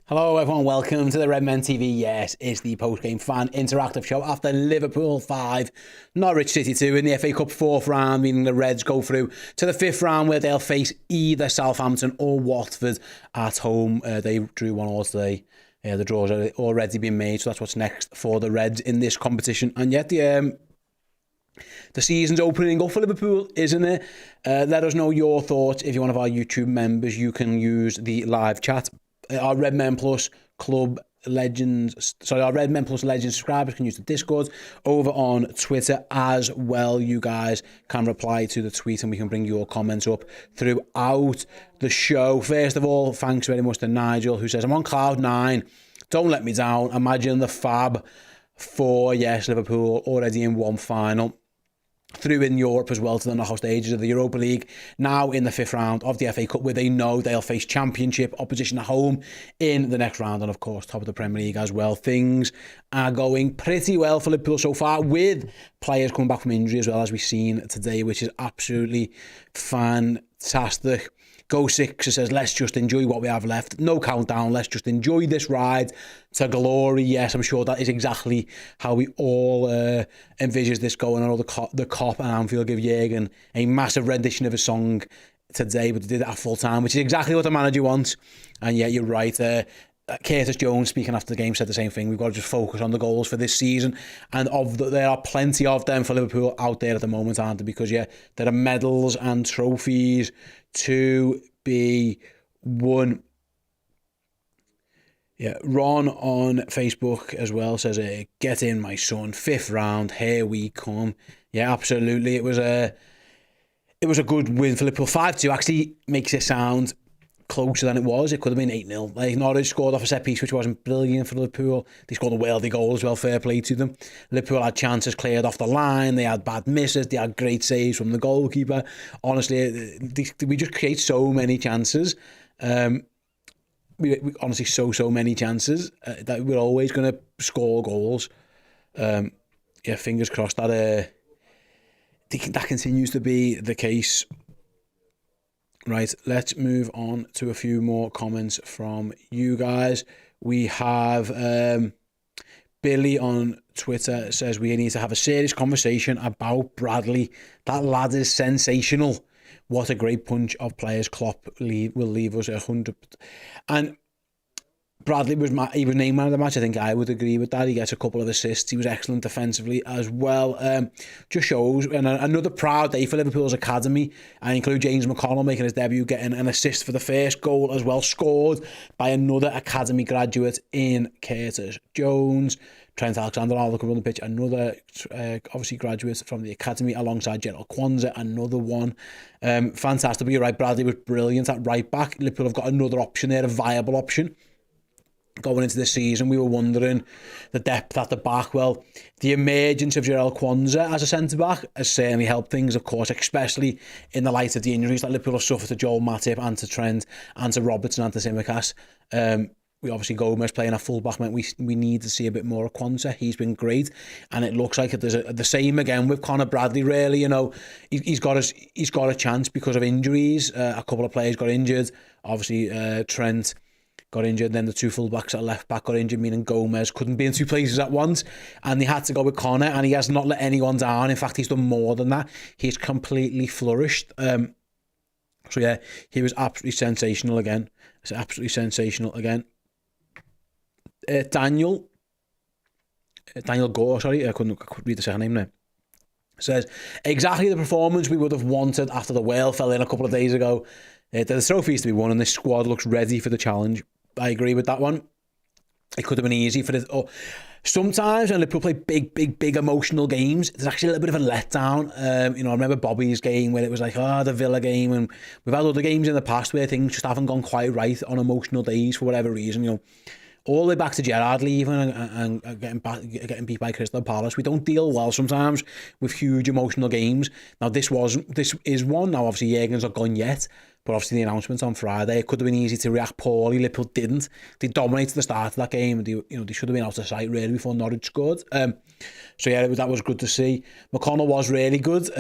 Hello everyone, welcome to the Redmen TV. Yes, it's the post-game fan interactive show after Liverpool 5, Norwich City 2 in the FA Cup 4th round, meaning the Reds go through to the 5th round where they'll face either Southampton or Watford at home. They drew 1-1 today. The draw's already been made, so that's what's next for the Reds in this competition. And yet the season's opening up for Liverpool, isn't it? Let us know your thoughts. If you're one of our YouTube members, you can use the live chat. Our Redmen Plus Club Legends, our Redmen Plus Legends subscribers can use the Discord over on Twitter as well. You guys can reply to the tweet and we can bring your comments up throughout the show. First of all, thanks very much to Nigel, who says, I'm on cloud 9. Don't let me down. Imagine the Fab Four. Yes, Liverpool already in one final. Through in Europe as well to the knockout stages of the Europa League, now in the 5th round of the FA Cup, where they know they'll face Championship opposition at home in the next round, and of course top of the Premier League as well. Things are going pretty well for Liverpool so far, with players coming back from injury as well, as we've seen today, which is absolutely fantastic. Go Six says, let's just enjoy what we have left. No countdown, let's just enjoy this ride to glory. Yes, I'm sure that is exactly how we all envisage this going. I know the Cop and Anfield give Jürgen a massive rendition of a song today, but they did it at full time, which is exactly what the manager wants. And yeah, you're right. Curtis Jones, speaking after the game, said the same thing. We've got to just focus on the goals for this season, and there are plenty of them for Liverpool out there at the moment, aren't there? Because yeah, there are medals and trophies to be won. Yeah, Ron on Facebook as well says, "Get in, my son. 5th round, here we come." Yeah, absolutely. It was a good win for Liverpool. 5-2 actually makes it sound closer than it was. It could have been 8-0. Like, Norwich scored off a set piece, which wasn't brilliant for Liverpool. They scored a worldy goal as well, fair play to them. Liverpool had chances cleared off the line. They had bad misses. They had great saves from the goalkeeper. Honestly, we just create so many chances. We honestly so many chances that we're always going to score goals. Yeah, fingers crossed that that continues to be the case. Right, let's move on to a few more comments from you guys. We have Billy on Twitter says, we need to have a serious conversation about Bradley. That lad is sensational. What a great bunch of players. Klopp will leave us 100%. And Bradley was named man of the match. I think I would agree with that. He gets a couple of assists. He was excellent defensively as well. Just shows, and another proud day for Liverpool's academy. I include James McConnell making his debut, getting an assist for the first goal as well, scored by another academy graduate in Curtis Jones. Trent Alexander-Arnold on the pitch, another obviously graduate from the academy, alongside Gerald Kwanzaa, another one. Fantastic. But you're right, Bradley was brilliant at right back. Liverpool have got another option there, a viable option. Going into the season, we were wondering the depth at the back. Well, the emergence of Gerald Kwanzaa as a centre-back has certainly helped things, of course, especially in the light of the injuries that Liverpool have suffered to Joel Matip and to Trent and to Robertson and to Tsimikas. We obviously, Gomez playing at full-back meant we need to see a bit more of Kwanzaa. He's been great, and it looks like there's the same again with Conor Bradley, really. You know, he's got a chance because of injuries. A couple of players got injured. Obviously, Trent got injured, then the two fullbacks at left back got injured, meaning Gomez couldn't be in two places at once, and they had to go with Conor, and he has not let anyone down. In fact, he's done more than that. He's completely flourished. So yeah, he was absolutely sensational again. Daniel Gore, sorry, I couldn't read the second name there, says, exactly the performance we would have wanted after the whale fell in a couple of days ago. The trophies to be won, and this squad looks ready for the challenge. I agree with that one. It could have been easy for this. Sometimes when Liverpool play big emotional games, there's actually a little bit of a letdown. I remember Bobby's game where it was like, the Villa game, and we've had other games in the past where things just haven't gone quite right on emotional days for whatever reason. All the way back to Gerrard leaving and getting beat by Crystal Palace. We don't deal well sometimes with huge emotional games. Now this is one. Now obviously Jürgen's not gone yet, but obviously the announcement on Friday, it could have been easy to react poorly. Liverpool didn't. They dominated the start of that game. They should have been out of sight really before Norwich scored. So yeah, that was good to see. McConnell was really good.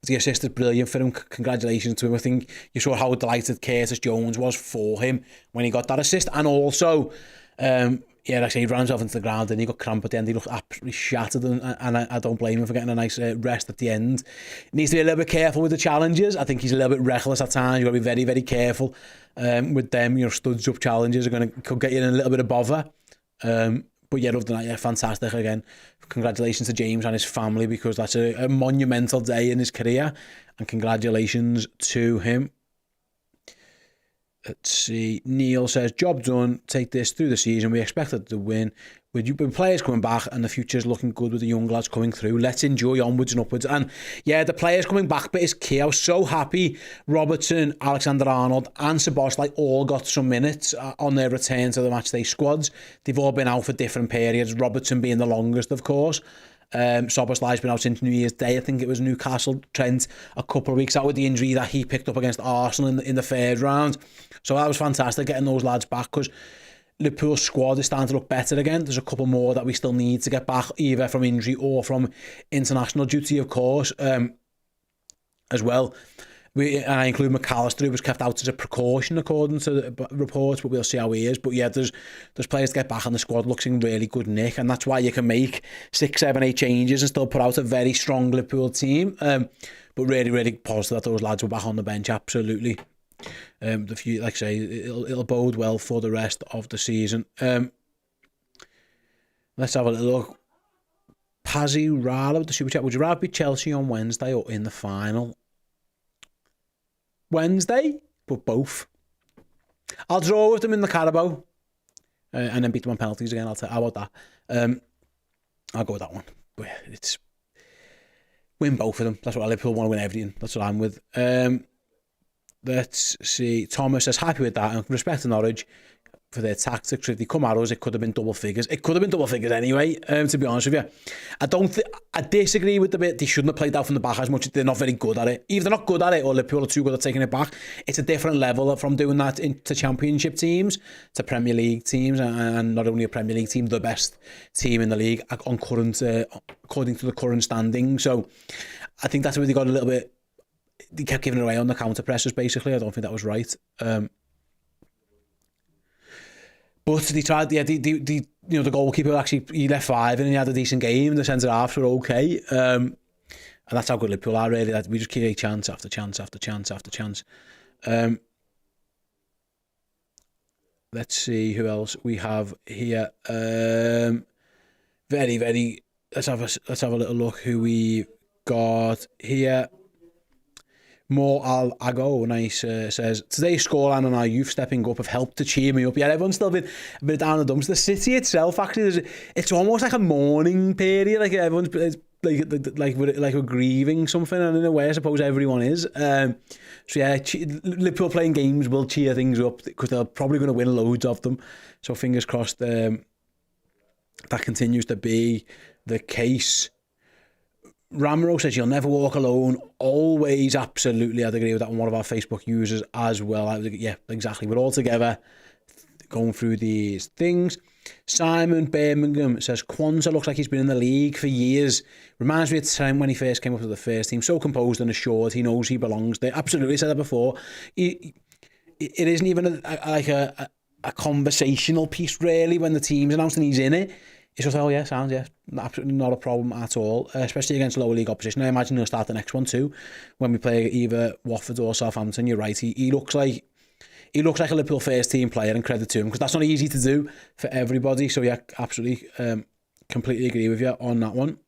The assist is brilliant for him. Congratulations to him. I think you saw how delighted Curtis Jones was for him when he got that assist. And also, like I say, he ran himself into the ground and he got cramp at the end. He looked absolutely shattered, and I don't blame him for getting a nice rest at the end. He needs to be a little bit careful with the challenges. I think he's a little bit reckless at times. You've got to be very, very careful with them. Studs up challenges could get you in a little bit of bother. But yeah, other than that, yeah, fantastic again. Congratulations to James and his family, because that's a monumental day in his career, and congratulations to him. Let's see. Neil says, job done. Take this through the season. We expected to win. With players coming back and the future's looking good with the young lads coming through, let's enjoy onwards and upwards. And yeah, the players coming back bit is key. I was so happy Robertson, Alexander-Arnold and Szoboszlai all got some minutes on their return to the matchday squads. They've all been out for different periods, Robertson being the longest, of course. Szoboszlai's been out since New Year's Day. I think it was Newcastle. Trent a couple of weeks out with the injury that he picked up against Arsenal in the third round. So that was fantastic, getting those lads back, because Liverpool's squad is starting to look better again. There's a couple more that we still need to get back, either from injury or from international duty, of course, as well. I include McAllister, who was kept out as a precaution according to the reports, but we'll see how he is. But yeah, there's players to get back, and the squad looks in really good nick, and that's why you can make 6, 7, 8 changes and still put out a very strong Liverpool team. But really, really positive that those lads were back on the bench, absolutely. The few, like I say, it'll bode well for the rest of the season. Let's have a little look. Pazzi Rala with the super chat. Would you rather be Chelsea on Wednesday or in the final? Wednesday, but both. I'll draw with them in the Carabao, and then beat them on penalties again. How about that? I'll go with that one. But yeah, it's win both of them. That's what Liverpool want to win everything. That's what I'm with. Let's see. Thomas says, happy with that, and respect to Norwich for their tactics. If they come at us, it could have been double figures. It could have been double figures anyway, to be honest with you. I disagree with the bit they shouldn't have played out from the back as much. They're not very good at it. Either they're not good at it or Liverpool are too good at taking it back. It's a different level from doing that to Championship teams, to Premier League teams, and not only a Premier League team, the best team in the league on according to the current standing. So I think that's where they got a little bit. They kept giving it away on the counter presses, basically. I don't think that was right. But they tried, yeah, the goalkeeper actually, he left 5 and he had a decent game. The centre-halves were okay. And that's how good Liverpool are, really. That we just create chance after chance after chance after chance. Let's see who else we have here. Very, very... Let's have a little look who we got here. More Al Ago, nice, says, today's scoreline and our youth stepping up have helped to cheer me up. Yeah, everyone's still been a bit down the dumps. The city itself, actually, it's almost like a mourning period. Like everyone's like we're grieving something, and in a way, I suppose everyone is. So yeah, Liverpool playing games will cheer things up, because they're probably going to win loads of them. So fingers crossed that continues to be the case. Ramro says, you'll never walk alone. Always, absolutely. I'd agree with that on one of our Facebook users as well. Yeah, exactly. We're all together going through these things. Simon Birmingham says, Kwanzaa looks like he's been in the league for years. Reminds me of the time when he first came up to the first team. So composed and assured. He knows he belongs there. Absolutely, said that before. It isn't even a conversational piece, really, when the team's announced and he's in it. It's just, oh yeah, sounds, yeah, absolutely not a problem at all, especially against lower league opposition. I imagine he'll start the next one too, when we play either Watford or Southampton. You're right, he looks like a Liverpool first team player, and credit to him, because that's not easy to do for everybody. So yeah, absolutely, completely agree with you on that one.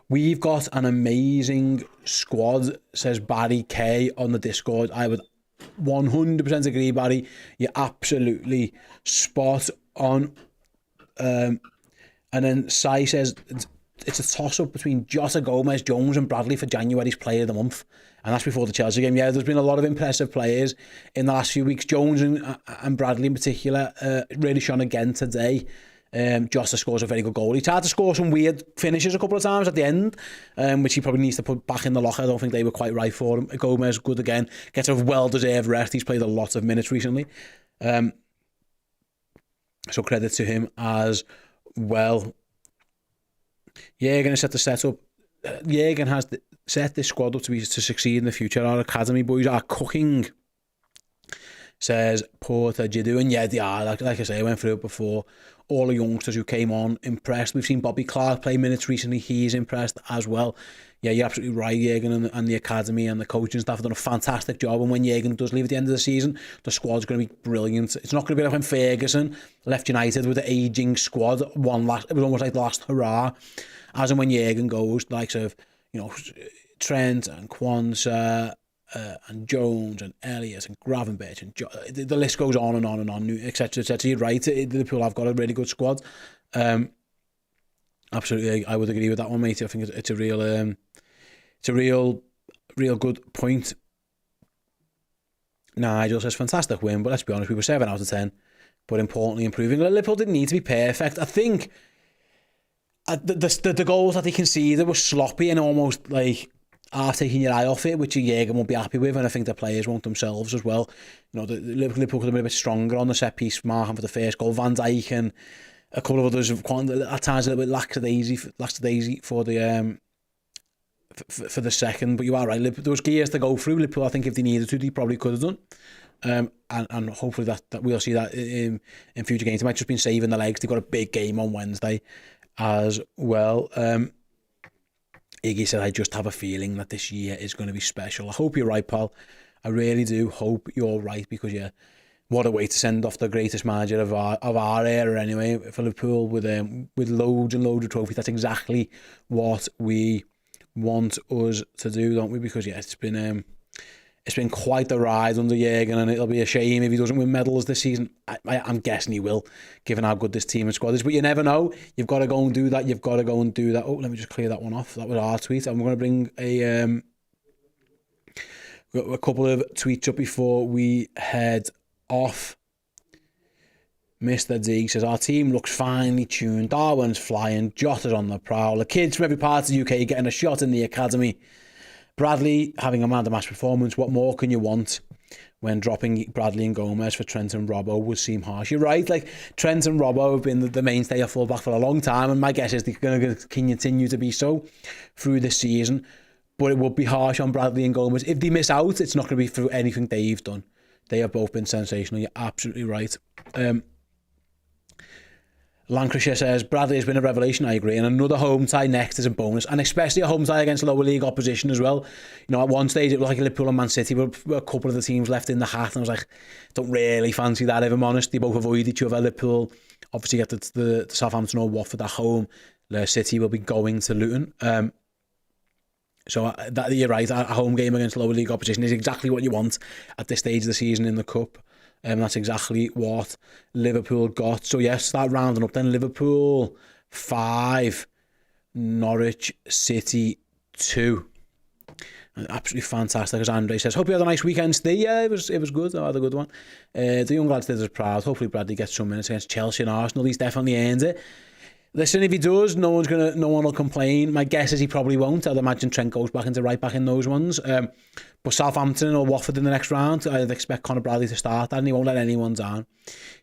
We've got an amazing squad, says Barry K on the Discord. I would 100% agree, Barry. You're absolutely spot on. And then Sai says it's a toss-up between Jota, Gomez, Jones and Bradley for January's player of the month, and that's before the Chelsea game. Yeah, there's been a lot of impressive players in the last few weeks. Jones and Bradley in particular really shone again today. Jota scores a very good goal. He tried to score some weird finishes a couple of times at the end, which he probably needs to put back in the locker. I don't think they were quite right for him. Gomez, good again, gets a well-deserved rest. He's played a lot of minutes recently. So credit to him as well. Yeah, going to set the setup. Jürgen has set this squad up to succeed in the future. Our academy boys are cooking, says Porter Jidu. And yeah, they are. Like I say, I went through it before. All the youngsters who came on, impressed. We've seen Bobby Clark play minutes recently. He's impressed as well. Yeah, you're absolutely right. Jürgen and the academy and the coaching staff have done a fantastic job. And when Jürgen does leave at the end of the season, the squad's going to be brilliant. It's not going to be like when Ferguson left United with the ageing squad. It was almost like the last hurrah. As and when Jürgen goes, the likes of, Trent and Kwanzaa, and Jones and Elliott and Gravenberch and the list goes on and on and on, etc, etc. You're right, Liverpool have got a really good squad. Absolutely, I would agree with that one, mate. I think it's a real good point. Nigel says fantastic win, but let's be honest, we were 7 out of 10, but importantly improving. Liverpool didn't need to be perfect. I think the goals that they conceded were sloppy and almost like taking your eye off it, which Jürgen won't be happy with, and I think the players won't themselves as well. The Liverpool could have been a bit stronger on the set piece marking for the first goal. Van Dijk and a couple of others have at times a little bit lackadaisy for the for the second. But you are right, there was gears to go through. Liverpool, I think if they needed to, they probably could have done. And hopefully that we'll see that in future games. They might just been saving the legs. They've got a big game on Wednesday as well. Iggy said, I just have a feeling that this year is going to be special. I hope you're right, pal. I really do hope you're right, because what a way to send off the greatest manager of our era anyway, for Liverpool, with loads and loads of trophies. That's exactly what we want us to do, don't we? Because it's been quite the ride under Jürgen, and it'll be a shame if he doesn't win medals this season. I'm guessing he will, given how good this team and squad is. But you never know. You've got to go and do that. Oh, let me just clear that one off. That was our tweet. And we're going to bring a couple of tweets up before we head off. Mr. D says, our team looks finely tuned. Darwin's flying. Jota's on the prowl. The kids from every part of the UK getting a shot in the academy. Bradley having a man-of-the-match performance. What more can you want when dropping Bradley and Gomez for Trent and Robbo would seem harsh? You're right, like Trent and Robbo have been the mainstay of fullback for a long time, and my guess is they're going to continue to be so through this season. But it would be harsh on Bradley and Gomez. If they miss out, it's not going to be through anything they've done. They have both been sensational. You're absolutely right. Lancashire says, Bradley has been a revelation, I agree, and another home tie next is a bonus, and especially a home tie against lower league opposition as well. At one stage it was like Liverpool and Man City, but a couple of the teams left in the hat, and I was like, don't really fancy that, if I'm honest. They both avoid each other. Liverpool obviously get the Southampton or Watford at home. City will be going to Luton. So that you're right, a home game against lower league opposition is exactly what you want at this stage of the season in the Cup. That's exactly what Liverpool got. So yes, start rounding up then. Liverpool 5, Norwich City 2. Absolutely fantastic, as Andre says. Hope you had a nice weekend, Steve. Yeah, it was good. I had a good one. The young lads did us proud. Hopefully Bradley gets some minutes against Chelsea and Arsenal. He's definitely earned it. Listen, if he does, no one will complain. My guess is he probably won't. I'd imagine Trent goes back into right back in those ones. But Southampton or Watford in the next round, I'd expect Conor Bradley to start that, and he won't let anyone down.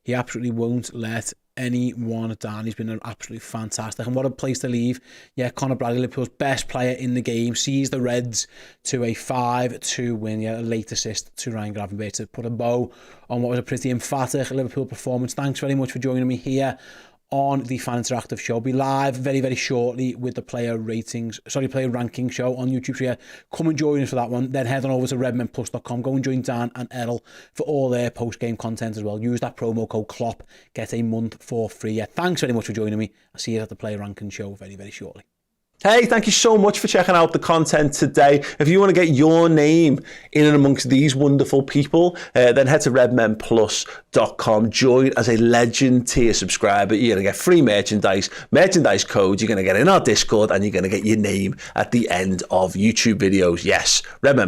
He absolutely won't let anyone down. He's been absolutely fantastic, and what a place to leave. Yeah, Conor Bradley, Liverpool's best player in the game, sees the Reds to a 5-2 win. Yeah, a late assist to Ryan Gravenberch to put a bow on what was a pretty emphatic Liverpool performance. Thanks very much for joining me here on the Fan Interactive Show. Be live very, very shortly with the player ranking show on YouTube. So yeah, come and join us for that one. Then head on over to redmenplus.com. Go and join Dan and Errol for all their post-game content as well. Use that promo code Klopp. Get a month for free. Yeah, thanks very much for joining me. I'll see you at the player ranking show very, very shortly. Hey, thank you so much for checking out the content today. If you want to get your name in and amongst these wonderful people, then head to redmenplus.com. Join as a Legend tier subscriber. You're going to get free merchandise codes. You're going to get in our Discord, and you're going to get your name at the end of YouTube videos. Yes, Redmen